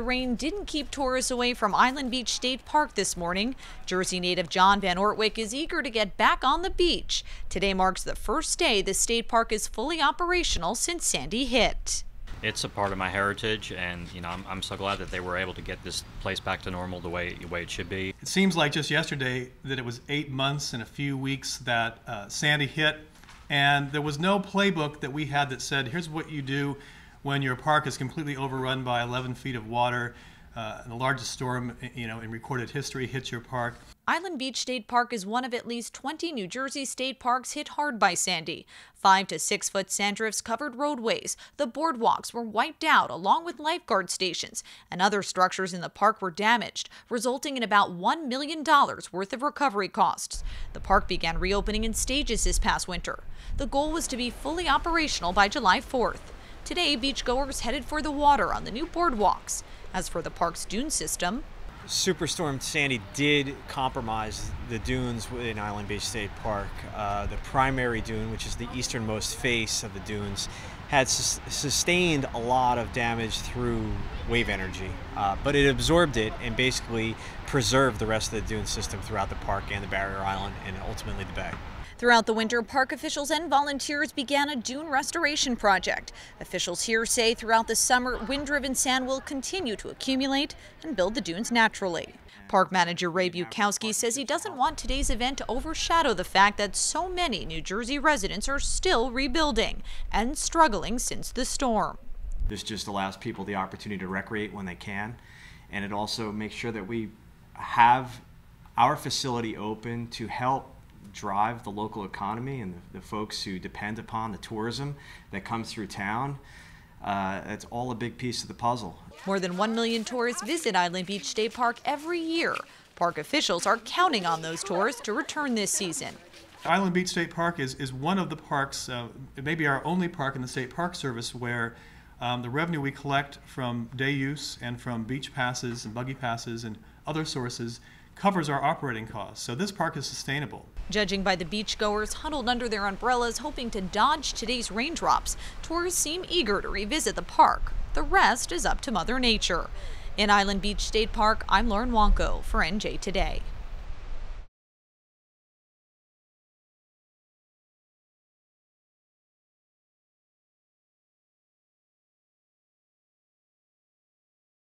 rain didn't keep tourists away from Island Beach State Park this morning. Jersey native John Van Ortwick is eager to get back on the beach. Today marks the first day the state park is fully operational since Sandy hit. It's a part of my heritage, and I'm so glad that they were able to get this place back to normal the way it should be. It seems like just yesterday that it was 8 months and a few weeks that Sandy hit, and there was no playbook that we had that said, here's what you do when your park is completely overrun by 11 feet of water, and the largest storm in recorded history hits your park. Island Beach State Park is one of at least 20 New Jersey state parks hit hard by Sandy. 5 to 6 foot sand drifts covered roadways. The boardwalks were wiped out along with lifeguard stations, and other structures in the park were damaged, resulting in about $1 million worth of recovery costs. The park began reopening in stages this past winter. The goal was to be fully operational by July 4th. Today, beachgoers headed for the water on the new boardwalks. As for the park's dune system, Superstorm Sandy did compromise the dunes in Island Beach State Park. The primary dune, which is the easternmost face of the dunes, had sustained a lot of damage through wave energy, but it absorbed it and basically preserved the rest of the dune system throughout the park and the barrier island and ultimately the bay. Throughout the winter, park officials and volunteers began a dune restoration project. Officials here say throughout the summer, wind-driven sand will continue to accumulate and build the dunes naturally. Park manager Ray Bukowski says he doesn't want today's event to overshadow the fact that so many New Jersey residents are still rebuilding and struggling since the storm. This just allows people the opportunity to recreate when they can, and it also makes sure that we have our facility open to help drive the local economy and the folks who depend upon the tourism that comes through town. It's all a big piece of the puzzle. More than 1 million tourists visit Island Beach State Park every year. Park officials are counting on those tourists to return this season. Island Beach State Park is one of the parks, it may be our only park in the State Park Service, where the revenue we collect from day use and from beach passes and buggy passes and other sources covers our operating costs. So this park is sustainable. Judging by the beachgoers huddled under their umbrellas hoping to dodge today's raindrops, tourists seem eager to revisit the park. The rest is up to Mother Nature. In Island Beach State Park, I'm Lauren Wonko for NJ Today.